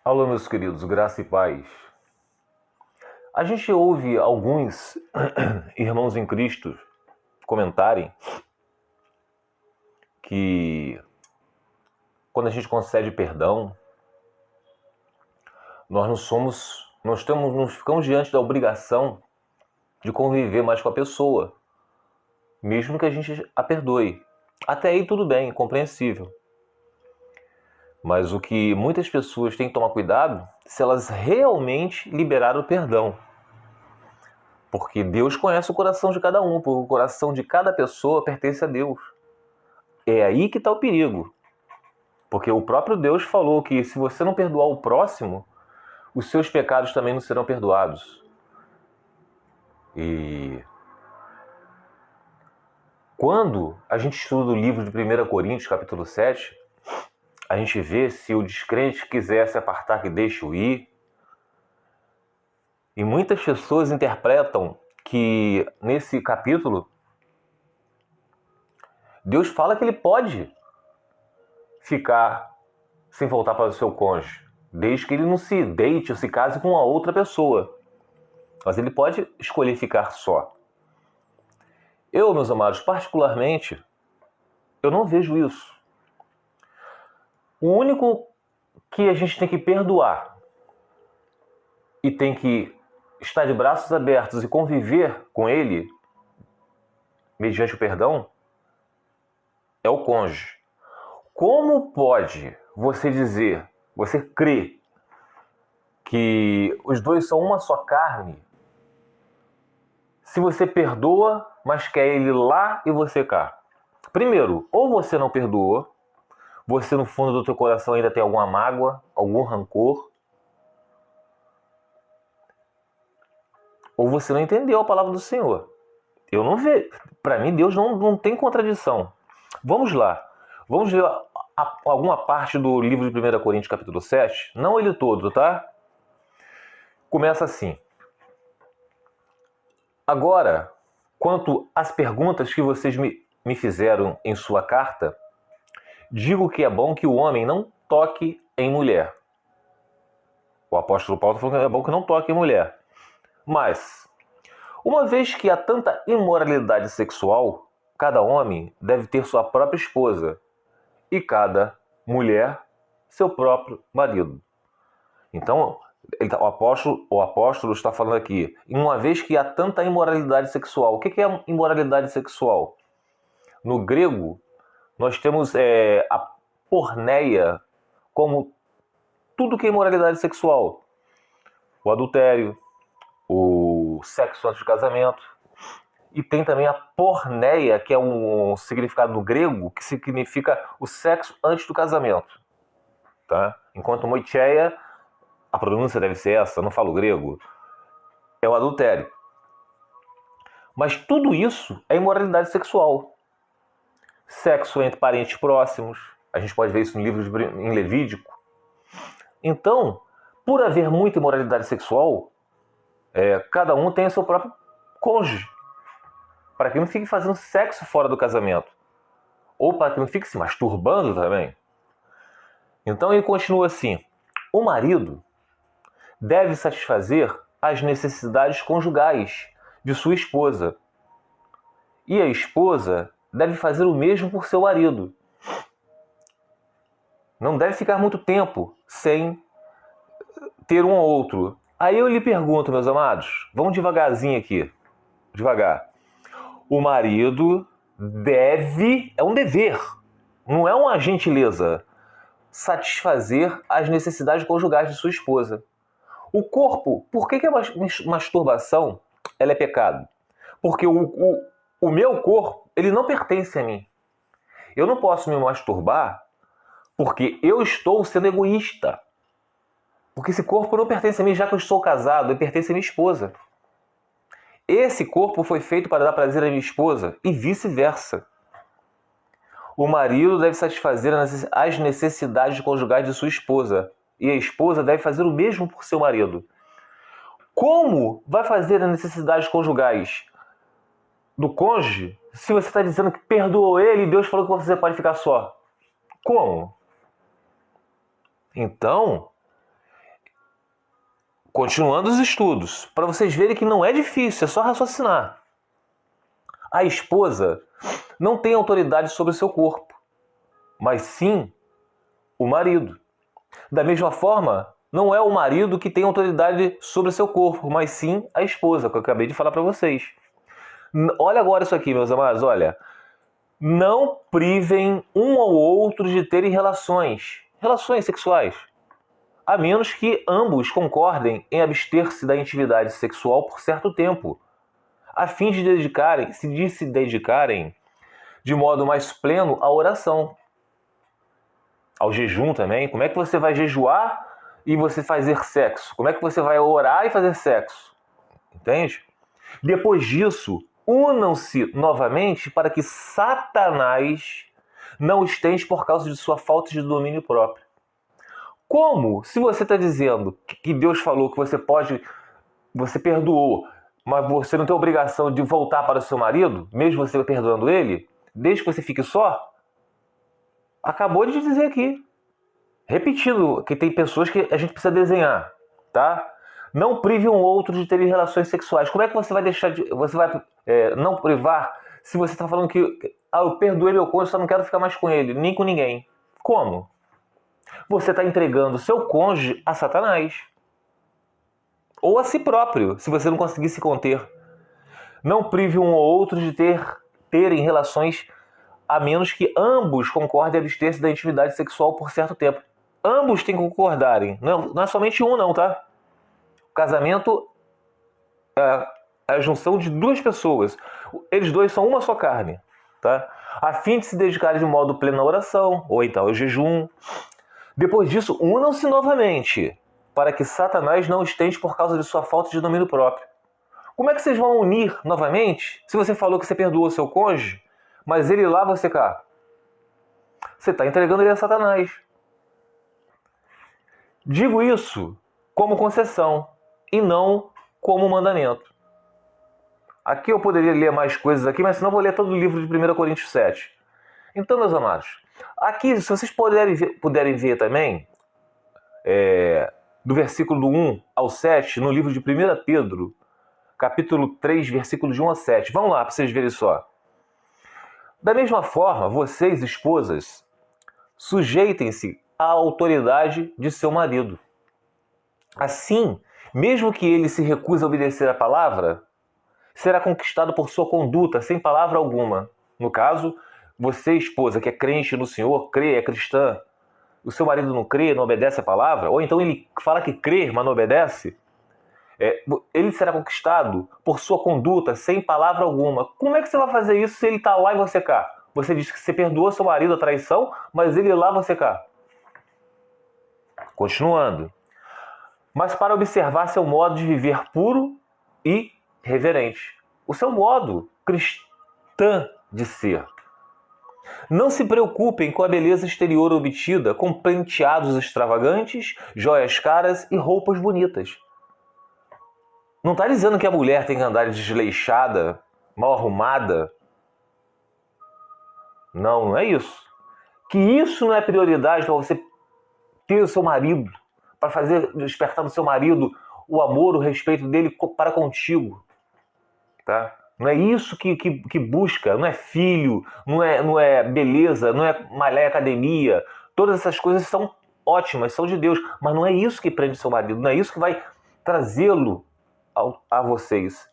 Alô, meus queridos, graça e paz. A gente ouve alguns irmãos em Cristo comentarem que quando a gente concede perdão, nós não ficamos diante da obrigação de conviver mais com a pessoa, mesmo que a gente a perdoe. Até aí tudo bem, compreensível. Mas o que muitas pessoas têm que tomar cuidado se elas realmente liberaram o perdão. Porque Deus conhece o coração de cada um, porque o coração de cada pessoa pertence a Deus. É aí que está o perigo. Porque o próprio Deus falou que se você não perdoar o próximo, os seus pecados também não serão perdoados. E quando a gente estuda o livro de 1 Coríntios, capítulo 7, a gente vê se o descrente quiser se apartar, que deixe-o ir. E muitas pessoas interpretam que nesse capítulo Deus fala que ele pode ficar sem voltar para o seu cônjuge, desde que ele não se deite ou se case com uma outra pessoa. Mas ele pode escolher ficar só. Eu, meus amados, particularmente, eu não vejo isso. O único que a gente tem que perdoar e tem que estar de braços abertos e conviver com ele, mediante o perdão, é o cônjuge. Como pode você dizer, você crê que os dois são uma só carne, se você perdoa, mas quer ele lá e você cá? Primeiro, ou você não perdoa, você no fundo do teu coração ainda tem alguma mágoa, algum rancor, ou você não entendeu a palavra do Senhor. Eu não vejo. Para mim, Deus não tem contradição. Vamos lá. Vamos ler alguma parte do livro de 1 Coríntios, capítulo 7. Não ele todo, tá? Começa assim. Agora, quanto às perguntas que vocês me fizeram em sua carta, digo que é bom que o homem não toque em mulher. O apóstolo Paulo falou que é bom que não toque em mulher. Mas, uma vez que há tanta imoralidade sexual, cada homem deve ter sua própria esposa e cada mulher seu próprio marido. Então, o apóstolo está falando aqui, uma vez que há tanta imoralidade sexual. O que é imoralidade sexual? No grego, nós temos a porneia como tudo que é imoralidade sexual. O adultério, o sexo antes do casamento. E tem também a porneia, que é um significado no grego, que significa o sexo antes do casamento. Tá? Enquanto moicheia, a pronúncia deve ser essa, eu não falo grego, é o adultério. Mas tudo isso é imoralidade sexual. Sexo entre parentes próximos, a gente pode ver isso no livro em Levítico. Então, por haver muita imoralidade sexual, cada um tem o seu próprio cônjuge, para que não fique fazendo sexo fora do casamento, ou para que não fique se masturbando também. Então ele continua assim: o marido deve satisfazer as necessidades conjugais de sua esposa, e a esposa deve fazer o mesmo por seu marido. Não deve ficar muito tempo sem ter um ou outro. Aí eu lhe pergunto, meus amados, vamos devagarzinho aqui, devagar. O marido deve, é um dever, não é uma gentileza, satisfazer as necessidades conjugais de sua esposa. O corpo, por que a masturbação ela é pecado? Porque o meu corpo, ele não pertence a mim. Eu não posso me masturbar porque eu estou sendo egoísta. Porque esse corpo não pertence a mim, já que eu estou casado, ele pertence à minha esposa. Esse corpo foi feito para dar prazer à minha esposa e vice-versa. O marido deve satisfazer as necessidades conjugais de sua esposa e a esposa deve fazer o mesmo por seu marido. Como vai fazer as necessidades conjugais do cônjuge se você está dizendo que perdoou ele e Deus falou que você pode ficar só? Como? Então, Continuando os estudos, para vocês verem que não é difícil, é só raciocinar. A esposa não tem autoridade sobre o seu corpo, mas sim o marido. Da mesma forma, não é o marido que tem autoridade sobre o seu corpo, mas sim a esposa, que eu acabei de falar para vocês. Olha agora isso aqui, meus amados, olha. Não privem um ao outro de terem relações sexuais, a menos que ambos concordem em abster-se da intimidade sexual por certo tempo, a fim de se dedicarem de modo mais pleno à oração. Ao jejum também. Como é que você vai jejuar e você fazer sexo? Como é que você vai orar e fazer sexo? Entende? Depois disso, unam-se novamente para que Satanás não os tente por causa de sua falta de domínio próprio. Como? Se você está dizendo que Deus falou que você perdoou, mas você não tem obrigação de voltar para o seu marido, mesmo você perdoando ele, desde que você fique só, acabou de dizer aqui. Repetindo, que tem pessoas que a gente precisa desenhar, tá? Não prive um outro de terem relações sexuais. Como é que você vai deixar de... Você vai não privar se você está falando que eu perdoei meu cônjuge, só não quero ficar mais com ele, nem com ninguém. Como? Você está entregando seu cônjuge a Satanás. Ou a si próprio, se você não conseguir se conter. Não prive um ou outro de terem relações, a menos que ambos concordem em abster-se da intimidade sexual por certo tempo. Ambos têm que concordarem. Não é somente um, não, tá? O casamento é a junção de duas pessoas. Eles dois são uma só carne, tá? A fim de se dedicarem de modo pleno à oração, ou então ao jejum. Depois disso, unam-se novamente, para que Satanás não os tente por causa de sua falta de domínio próprio. Como é que vocês vão unir novamente, se você falou que você perdoou seu cônjuge, mas ele lá, você cá? Você está entregando ele a Satanás. Digo isso como concessão e não como mandamento. Aqui eu poderia ler mais coisas aqui, mas senão eu vou ler todo o livro de 1 Coríntios 7. Então, meus amados, aqui, se vocês puderem ver também, do versículo 1 ao 7, no livro de 1 Pedro, capítulo 3, versículo de 1 a 7. Vamos lá, para vocês verem só. Da mesma forma, vocês, esposas, sujeitem-se à autoridade de seu marido. Assim, mesmo que ele se recuse a obedecer à palavra, será conquistado por sua conduta, sem palavra alguma. No caso, você, esposa, que é crente no Senhor, crê, é cristã, o seu marido não crê, não obedece a palavra, ou então ele fala que crê, mas não obedece, ele será conquistado por sua conduta, sem palavra alguma. Como é que você vai fazer isso se ele está lá e você cá? Você diz que você perdoou seu marido a traição, mas ele lá, você cá. Continuando. Mas para observar seu modo de viver puro e reverente. O seu modo cristã de ser. Não se preocupem com a beleza exterior obtida com penteados extravagantes, joias caras e roupas bonitas. Não está dizendo que a mulher tem que andar desleixada, mal arrumada. Não, não é isso. Que isso não é prioridade para você ter o seu marido, para fazer despertar no seu marido o amor, o respeito dele para contigo. Tá? Não é isso que busca, não é filho, não é beleza, não é malhar academia. Todas essas coisas são ótimas, são de Deus, mas não é isso que prende seu marido, não é isso que vai trazê-lo a vocês.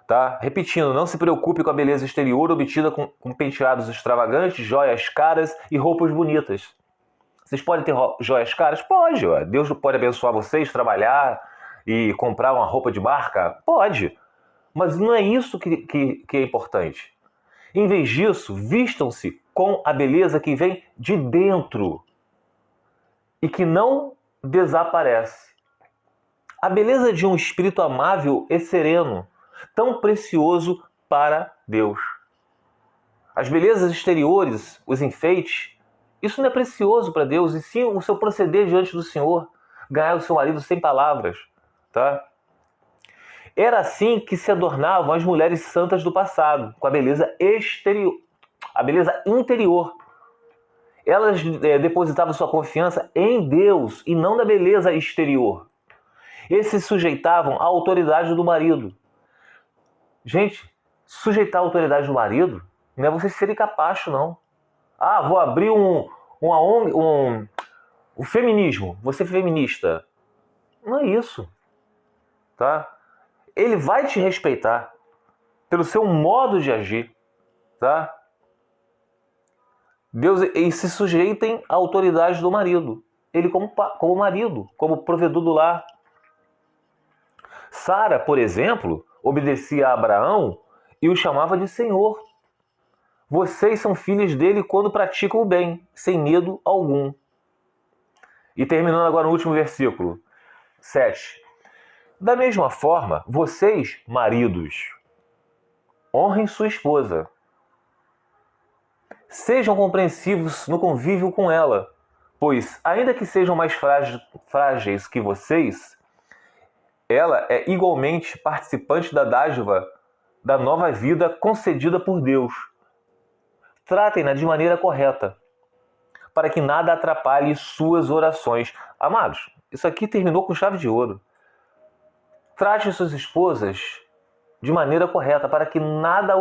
Tá? Repetindo, não se preocupe com a beleza exterior obtida com penteados extravagantes, joias caras e roupas bonitas. Vocês podem ter joias caras? Pode. Ó. Deus pode abençoar vocês, trabalhar e comprar uma roupa de marca? Pode. Mas não é isso que é importante. Em vez disso, vistam-se com a beleza que vem de dentro e que não desaparece. A beleza de um espírito amável e sereno, tão precioso para Deus. As belezas exteriores, os enfeites, isso não é precioso para Deus, e sim o seu proceder diante do Senhor, ganhar o seu marido sem palavras. Tá? Era assim que se adornavam as mulheres santas do passado, com a beleza exterior, a beleza interior. Elas depositavam sua confiança em Deus e não na beleza exterior. Esses se sujeitavam à autoridade do marido. Gente, sujeitar a autoridade do marido não é você ser capacho, não. Ah, vou abrir uma ONG, o feminismo, vou ser feminista. Não é isso, tá? Ele vai te respeitar pelo seu modo de agir, tá? Deus, e se sujeitem à autoridade do marido. Ele como marido, como provedor do lar. Sara, por exemplo, obedecia a Abraão e o chamava de Senhor. Vocês são filhos dele quando praticam o bem, sem medo algum. E terminando agora no último versículo, 7. Da mesma forma, vocês, maridos, honrem sua esposa. Sejam compreensivos no convívio com ela, pois, ainda que sejam mais frágeis que vocês, ela é igualmente participante da dádiva da nova vida concedida por Deus. Tratem-na de maneira correta, para que nada atrapalhe suas orações. Amados, isso aqui terminou com chave de ouro. Trate suas esposas de maneira correta, para que nada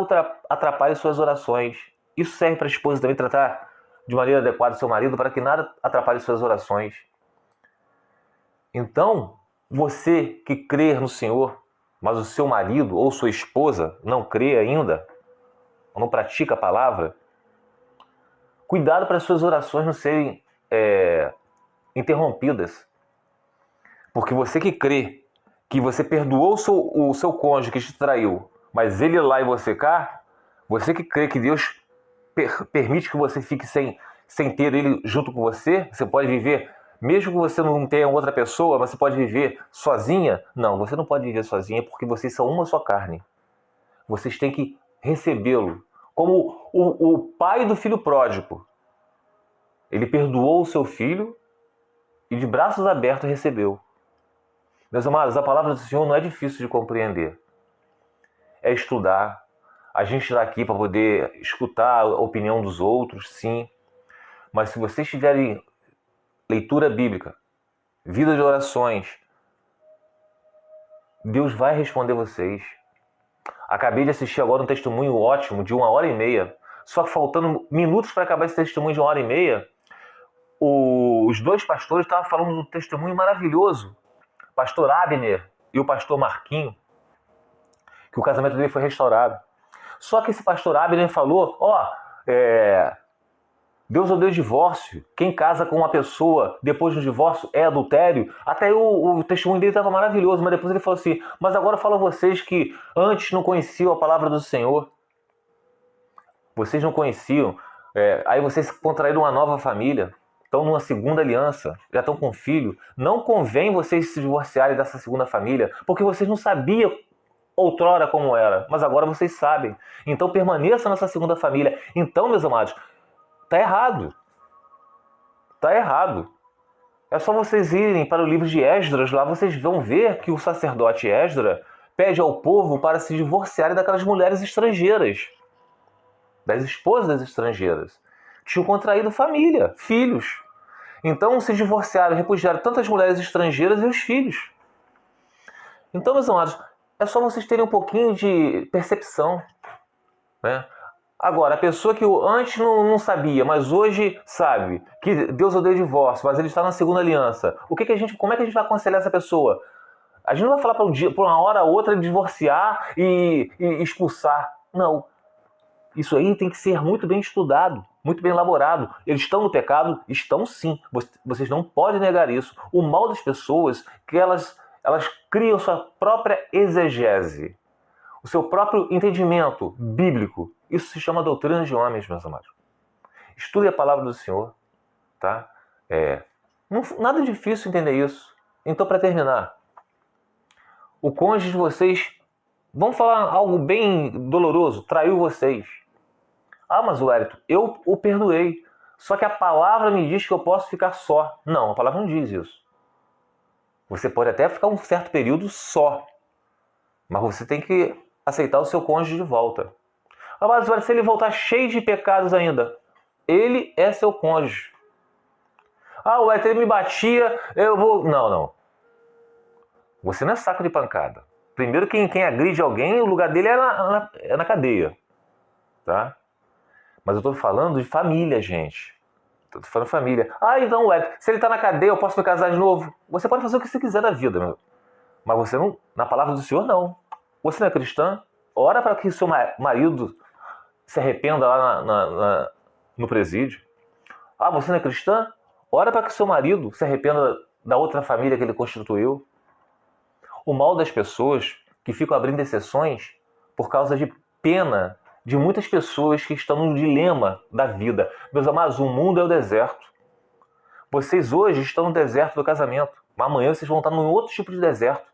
atrapalhe suas orações. Isso serve para a esposa também tratar de maneira adequada seu marido, para que nada atrapalhe suas orações. Então, você que crê no Senhor, mas o seu marido ou sua esposa não crê ainda, ou não pratica a palavra, cuidado para as suas orações não serem interrompidas. Porque você que crê que você perdoou o seu cônjuge que te traiu, mas ele lá e você cá, você que crê que Deus permite que você fique sem ter ele junto com você, você pode viver, mesmo que você não tenha outra pessoa, mas você pode viver sozinha. Não, você não pode viver sozinha porque vocês são uma só carne. Vocês têm que recebê-lo. Como o pai do filho pródigo. Ele perdoou o seu filho e de braços abertos recebeu. Meus amados, a palavra do Senhor não é difícil de compreender. É estudar. A gente está aqui para poder escutar a opinião dos outros, sim. Mas se vocês tiverem leitura bíblica, vida de orações, Deus vai responder vocês. Acabei de assistir agora um testemunho ótimo de 1h30. Só que faltando minutos para acabar esse testemunho de 1h30, os dois pastores estavam falando de um testemunho maravilhoso. O pastor Abner e o pastor Marquinho, que o casamento dele foi restaurado. Só que esse pastor Abner falou, Deus odeia o divórcio. Quem casa com uma pessoa depois do divórcio é adultério. Até o testemunho dele estava maravilhoso, mas depois ele falou assim, mas agora eu falo a vocês que antes não conheciam a palavra do Senhor. Vocês não conheciam. Aí vocês contraíram uma nova família. Estão numa segunda aliança. Já estão com filho. Não convém vocês se divorciarem dessa segunda família, porque vocês não sabiam outrora como era, mas agora vocês sabem. Então permaneçam nessa segunda família. Então, meus amados, tá errado. Tá errado. É só vocês irem para o livro de Esdras, lá vocês vão ver que o sacerdote Esdras pede ao povo para se divorciarem daquelas mulheres estrangeiras, das esposas estrangeiras. Tinham contraído família, filhos. Então se divorciaram, repudiaram tantas mulheres estrangeiras e os filhos. Então, meus amados, é só vocês terem um pouquinho de percepção, né? Agora, a pessoa que antes não sabia, mas hoje sabe que Deus odeia o divórcio, mas ele está na segunda aliança. Como é que a gente vai aconselhar essa pessoa? A gente não vai falar para uma hora ou outra divorciar e expulsar. Não. Isso aí tem que ser muito bem estudado, muito bem elaborado. Eles estão no pecado? Estão sim. Vocês não podem negar isso. O mal das pessoas é que elas criam sua própria exegese, o seu próprio entendimento bíblico. Isso se chama doutrina de homens, meus amados. Estude a palavra do Senhor, tá? Nada difícil entender isso. Então, para terminar, o cônjuge de vocês, vamos falar algo bem doloroso, traiu vocês. Ah, mas Wellington, eu o perdoei. Só que a palavra me diz que eu posso ficar só. Não, a palavra não diz isso. Você pode até ficar um certo período só, mas você tem que aceitar o seu cônjuge de volta. Ah, mas se ele voltar cheio de pecados ainda, ele é seu cônjuge. Ah, o Wellington, ele me batia, eu vou... Não. Você não é saco de pancada. Primeiro, quem agride alguém, o lugar dele é na cadeia. Tá? Mas eu estou falando de família, gente. Estou falando de família. Ah, então, ué, se ele está na cadeia, eu posso me casar de novo? Você pode fazer o que você quiser da vida, meu. Mas você não, na palavra do Senhor, não. Você não é cristã? Ora para que seu marido se arrependa lá no presídio. Ah, você não é cristã? Ora para que seu marido se arrependa da outra família que ele constituiu. O mal das pessoas que ficam abrindo exceções por causa de pena de muitas pessoas que estão no dilema da vida. Meus amados, o mundo é o deserto. Vocês hoje estão no deserto do casamento, mas amanhã vocês vão estar num outro tipo de deserto.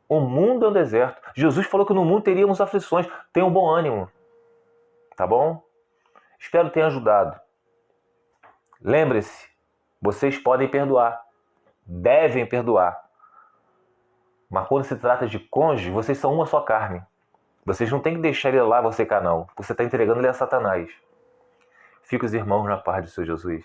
O mundo é um deserto. Jesus falou que no mundo teríamos aflições. Tenham bom ânimo. Tá bom? Espero ter ajudado. Lembre-se, vocês podem perdoar. Devem perdoar. Mas quando se trata de cônjuge, vocês são uma só carne. Vocês não têm que deixar ele lá, você cá não. Você está entregando ele a Satanás. Fica os irmãos na paz do Senhor Jesus.